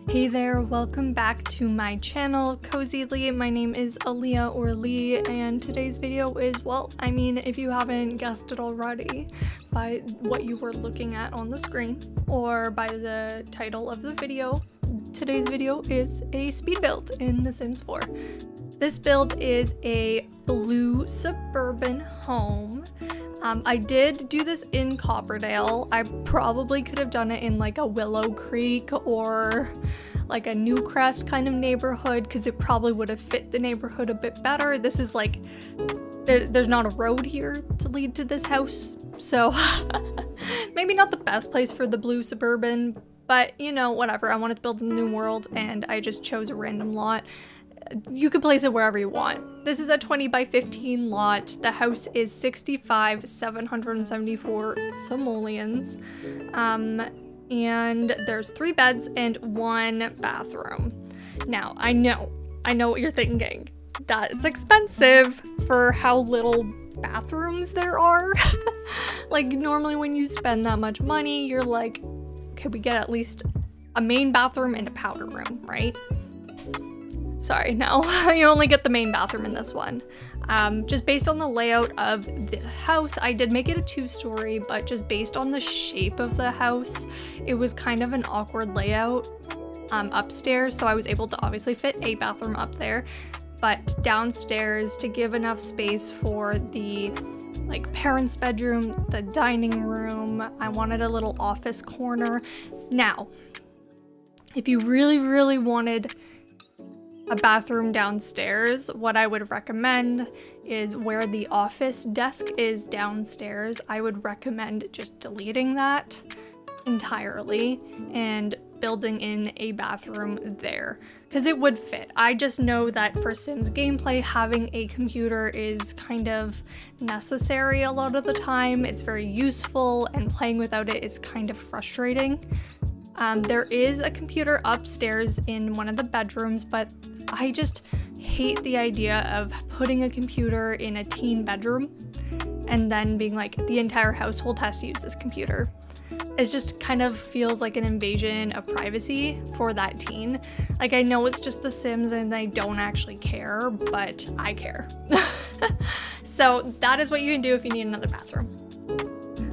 Hey there, welcome back to my channel, cosylee. My name is Aaliyah or Lee, and today's video is, well, I mean, if you haven't guessed it already by what you were looking at on the screen or by the title of the video, today's video is a speed build in The Sims 4. This build is a blue suburban home. I did do this in Copperdale. I probably could have done it in like a Willow Creek or like a Newcrest kind of neighborhood because it probably would have fit the neighborhood a bit better. This is like, there's not a road here to lead to this house, so maybe not the best place for the blue suburban, but you know, whatever. I wanted to build a new world and I just chose a random lot. You can place it wherever you want. This is a 20 by 15 lot. The house is 65,774 simoleons. And there's 3 beds and 1 bathroom. Now, I know what you're thinking. That is expensive for how little bathrooms there are. Like, normally when you spend that much money, you're like, okay, we get at least a main bathroom and a powder room, right? Sorry, no, you only get the main bathroom in this one. Just based on the layout of the house, I did make it a 2-story, but just based on the shape of the house, it was kind of an awkward layout upstairs, so I was able to obviously fit a bathroom up there, but downstairs to give enough space for the like parents' bedroom, the dining room, I wanted a little office corner. Now, if you really wanted a bathroom downstairs, what I would recommend is where the office desk is downstairs, I would recommend just deleting that entirely and building in a bathroom there, because it would fit. I just know that for Sims gameplay, having a computer is kind of necessary a lot of the time. It's very useful, and playing without it is kind of frustrating. There is a computer upstairs in one of the bedrooms, but I just hate the idea of putting a computer in a teen bedroom and then being like, the entire household has to use this computer. It just kind of feels like an invasion of privacy for that teen. Like, I know it's just The Sims and I don't actually care, but I care. So that is what you can do if you need another bathroom.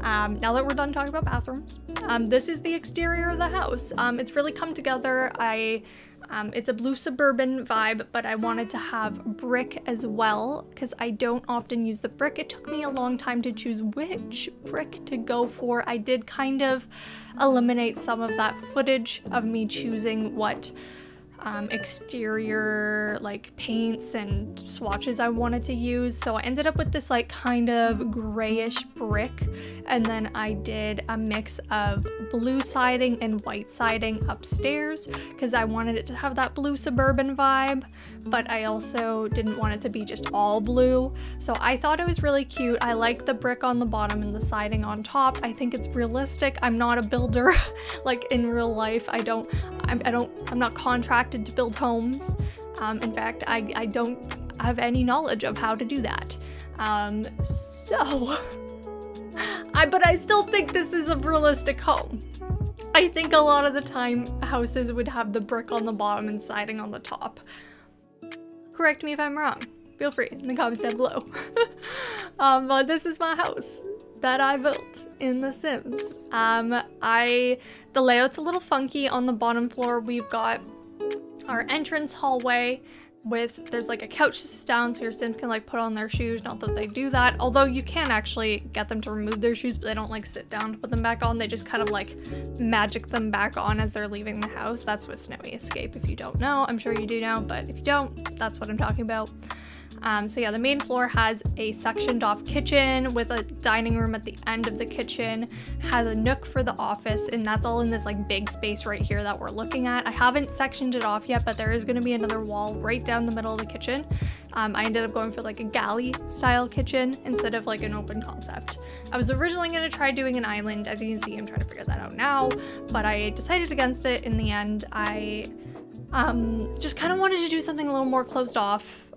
Now that we're done talking about bathrooms, this is the exterior of the house. It's really come together. It's a blue suburban vibe, but I wanted to have brick as well because I don't often use the brick. It took me a long time to choose which brick to go for. I did kind of eliminate some of that footage of me choosing what exterior like paints and swatches I wanted to use, so I ended up with this like kind of grayish brick, and then I did a mix of blue siding and white siding upstairs because I wanted it to have that blue suburban vibe, but I also didn't want it to be just all blue, so I thought it was really cute. I like the brick on the bottom and the siding on top. I think it's realistic. I'm not a builder like in real life. I'm not contracted to build homes. In fact, I don't have any knowledge of how to do that. But I still think this is a realistic home. I think a lot of the time houses would have the brick on the bottom and siding on the top. Correct me if I'm wrong. Feel free in the comments down below. But this is my house that I built in The Sims. The layout's a little funky. On the bottom floor, we've got our entrance hallway there's like a couch to sit down so your Sims can like put on their shoes. Not that they do that, although you can actually get them to remove their shoes, but they don't like sit down to put them back on. They just kind of like magic them back on as they're leaving the house. That's with Snowy Escape. If you don't know, I'm sure you do know, but if you don't, that's what I'm talking about. So yeah, the main floor has a sectioned off kitchen with a dining room at the end of the kitchen, has a nook for the office, and that's all in this like big space right here that we're looking at. I haven't sectioned it off yet, but there is going to be another wall right down the middle of the kitchen. I ended up going for like a galley style kitchen instead of like an open concept. I was originally going to try doing an island. As you can see, I'm trying to figure that out now, but I decided against it in the end. I just kind of wanted to do something a little more closed off.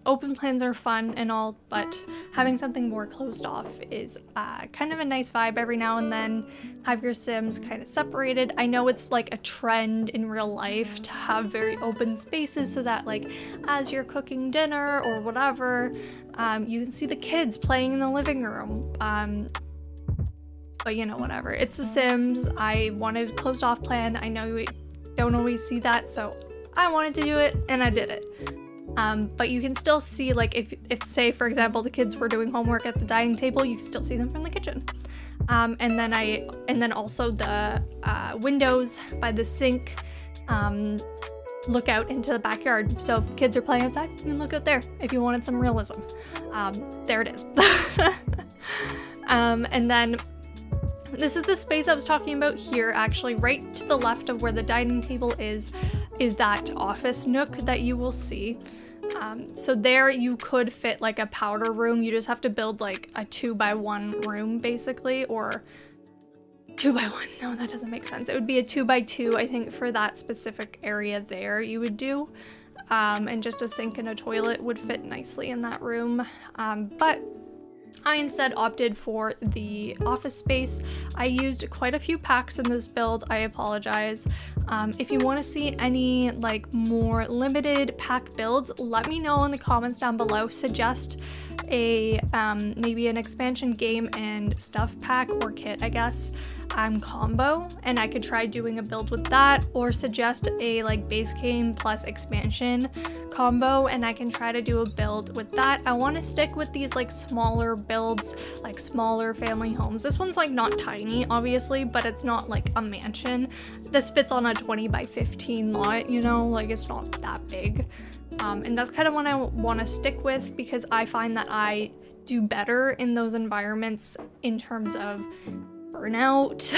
Open plans are fun and all, but having something more closed off is kind of a nice vibe every now and then. Have your Sims kind of separated. I know it's like a trend in real life to have very open spaces so that like as you're cooking dinner or whatever, you can see the kids playing in the living room. But you know, whatever. It's The Sims. I wanted a closed off plan. I know we don't always see that, so I wanted to do it and I did it. But you can still see, like, if say for example the kids were doing homework at the dining table, you can still see them from the kitchen. And then also the windows by the sink look out into the backyard. So if the kids are playing outside, you can look out there if you wanted some realism. There it is. And then this is the space I was talking about here, actually. Right to the left of where the dining table is that office nook that you will see. So there you could fit like a powder room. You just have to build like a 2x1 room basically, or 2x1. No, that doesn't make sense. It would be a 2x2, I think, for that specific area there you would do. And just a sink and a toilet would fit nicely in that room. But I instead opted for the office space. I used quite a few packs in this build. I apologize. If you want to see any like more limited pack builds, let me know in the comments down below. Suggest a maybe an expansion game and stuff pack or kit, I guess, combo, and I could try doing a build with that, or suggest a like base game plus expansion combo and I can try to do a build with that. I want to stick with these like smaller builds, like smaller family homes. This one's like not tiny obviously, but it's not like a mansion. This fits on a 20x15 lot, you know, like it's not that big. And that's kind of what I want to stick with because I find that I do better in those environments in terms of burnout.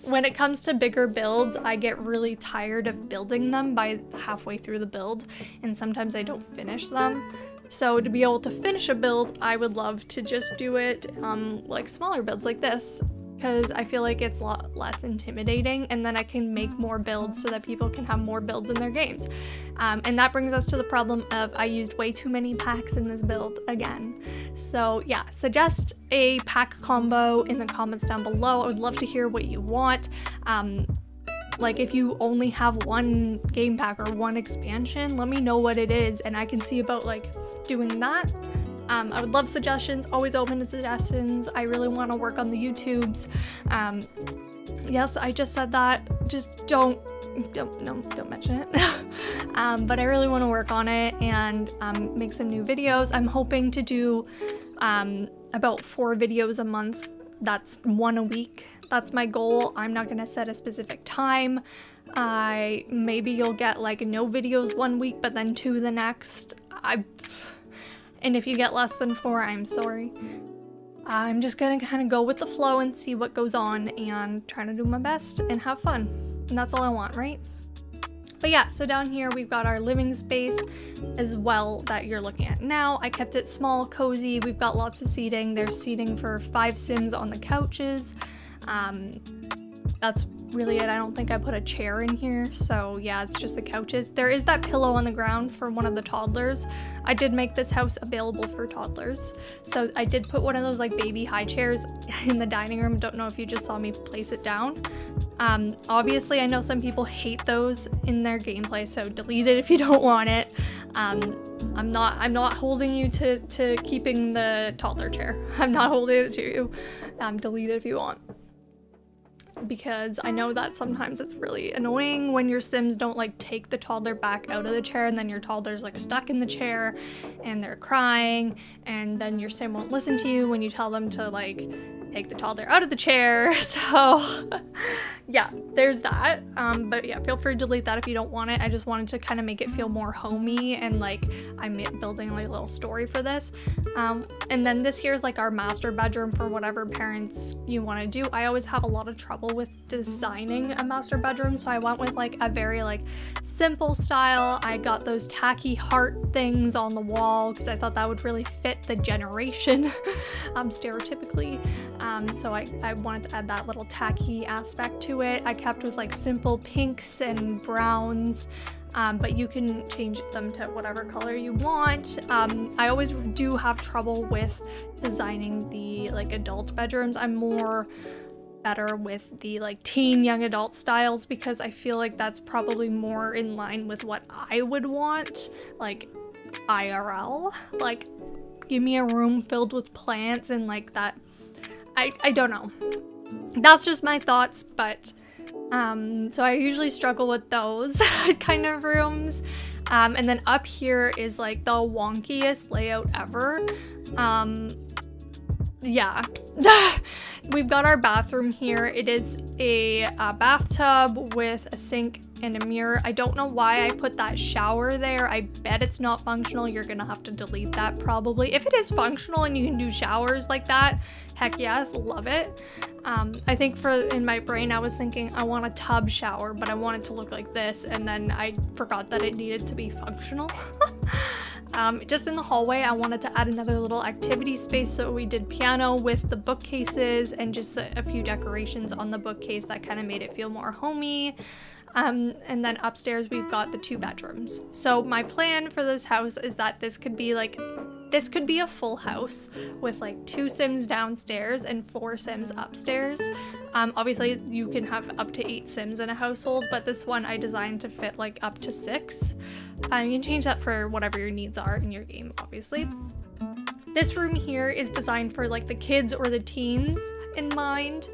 When it comes to bigger builds, I get really tired of building them by halfway through the build, and sometimes I don't finish them. So to be able to finish a build, I would love to just do it like smaller builds like this, because I feel like it's a lot less intimidating, and then I can make more builds so that people can have more builds in their games. And that brings us to the problem of I used way too many packs in this build again. So yeah, suggest a pack combo in the comments down below. I would love to hear what you want. Like if you only have one game pack or one expansion, let me know what it is and I can see about like doing that. I would love suggestions, always open to suggestions. I really want to work on the YouTubes. Yes, I just said that. Just don't mention it. But I really want to work on it and make some new videos. I'm hoping to do about 4 videos a month. That's 1 a week. That's my goal. I'm not gonna set a specific time. Maybe you'll get like no videos 1 week, but then 2 the next. And if you get less than 4, I'm sorry. I'm just gonna kind of go with the flow and see what goes on and try to do my best and have fun. And that's all I want, right? But yeah, so down here we've got our living space as well that you're looking at now. I kept it small, cozy. We've got lots of seating. There's seating for 5 Sims on the couches. That's really it. I don't think I put a chair in here, so yeah, it's just the couches. There is that pillow on the ground for one of the toddlers. I did make this house available for toddlers, so I did put one of those like baby high chairs in the dining room. Don't know if you just saw me place it down. Obviously I know some people hate those in their gameplay, so delete it if you don't want it. I'm not holding you to keeping the toddler chair. I'm not holding it to you. Delete it if you want. Because I know that sometimes it's really annoying when your Sims don't like take the toddler back out of the chair and then your toddler's like stuck in the chair and they're crying, and then your Sim won't listen to you when you tell them to like take the toddler out of the chair. So yeah, there's that. But yeah, feel free to delete that if you don't want it. I just wanted to kind of make it feel more homey and like I'm building like a little story for this. And then this here is like our master bedroom for whatever parents you want to do. I always have a lot of trouble with designing a master bedroom, so I went with like a very like simple style. I got those tacky heart things on the wall because I thought that would really fit the generation stereotypically. So I wanted to add that little tacky aspect to it. I kept with like simple pinks and browns. but you can change them to whatever color you want. I always do have trouble with designing the like adult bedrooms. I'm more better with the like teen young adult styles because I feel like that's probably more in line with what I would want, like IRL. Like, give me a room filled with plants and like that. I don't know. That's just my thoughts, but so I usually struggle with those kind of rooms. And then up here is like the wonkiest layout ever. Yeah. We've got our bathroom here. It is a bathtub with a sink and a mirror. I don't know why I put that shower there. I bet it's not functional. You're gonna have to delete that probably. If it is functional and you can do showers like that, heck yes, love it. I think in my brain I was thinking I want a tub shower, but I want it to look like this, and then I forgot that it needed to be functional. Just in the hallway I wanted to add another little activity space, so we did piano with the bookcases and just a few decorations on the bookcase that kind of made it feel more homey. And then upstairs we've got the 2 bedrooms. So my plan for this house is that this could be a full house with like 2 Sims downstairs and 4 Sims upstairs. Obviously you can have up to 8 Sims in a household, but this one I designed to fit like up to 6. You can change that for whatever your needs are in your game, obviously. This room here is designed for like the kids or the teens in mind.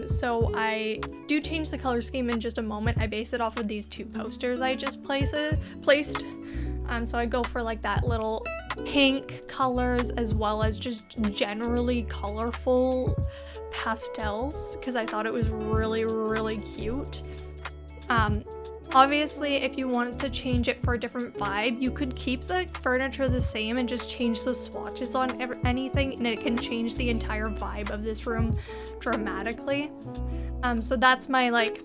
So I do change the color scheme in just a moment. I base it off of these 2 posters I just placed. So I go for like that little pink colors as well as just generally colorful pastels because I thought it was really, really cute. Obviously, if you wanted to change it for a different vibe, you could keep the furniture the same and just change the swatches on anything, and it can change the entire vibe of this room dramatically. So that's my like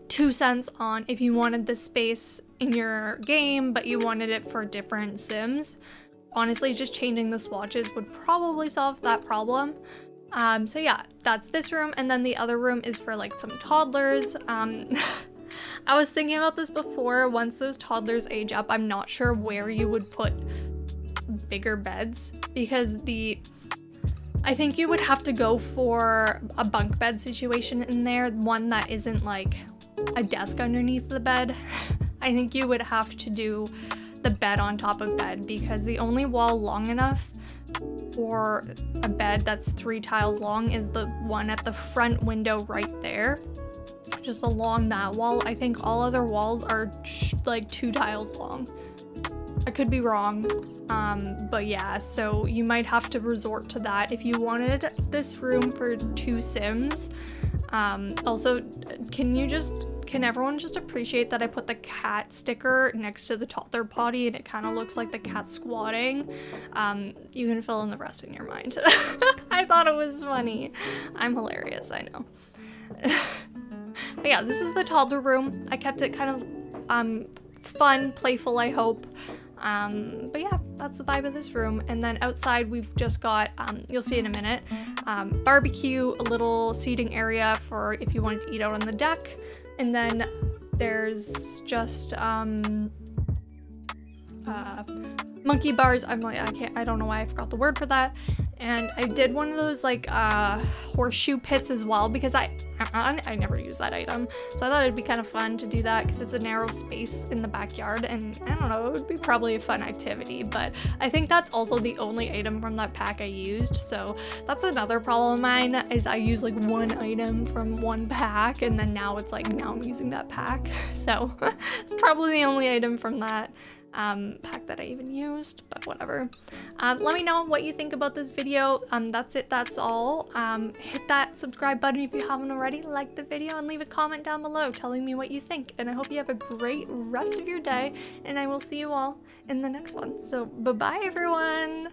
2 cents on if you wanted this space in your game, but you wanted it for different Sims. Honestly, just changing the swatches would probably solve that problem. So yeah, that's this room, and then the other room is for like some toddlers. I was thinking about this before. Once those toddlers age up, I'm not sure where you would put bigger beds because I think you would have to go for a bunk bed situation in there, one that isn't like a desk underneath the bed. I think you would have to do the bed on top of bed because the only wall long enough for a bed that's 3 tiles long is the one at the front window right there. Just along that wall. I think all other walls are like 2 tiles long. I could be wrong, but yeah, so you might have to resort to that if you wanted this room for 2 Sims. Also, can everyone just appreciate that I put the cat sticker next to the toddler potty and it kind of looks like the cat squatting? You can fill in the rest in your mind. I thought it was funny. I'm hilarious, I know. But yeah, this is the toddler room. I kept it kind of fun, playful, I hope. But yeah, that's the vibe of this room. And then outside we've just got, you'll see in a minute, barbecue, a little seating area for if you wanted to eat out on the deck. And then there's just monkey bars. I don't know why I forgot the word for that. And I did one of those like horseshoe pits as well because I never use that item, so I thought it'd be kind of fun to do that because it's a narrow space in the backyard, and I don't know, it would be probably a fun activity. But I think that's also the only item from that pack I used, so that's another problem of mine is I use like one item from one pack, and then now it's like now I'm using that pack, so it's probably the only item from that pack that I even used, but whatever. Let me know what you think about this video. That's it, that's all. Hit that subscribe button if you haven't already, like the video, and leave a comment down below telling me what you think. And I hope you have a great rest of your day, and I will see you all in the next one. So bye-bye everyone!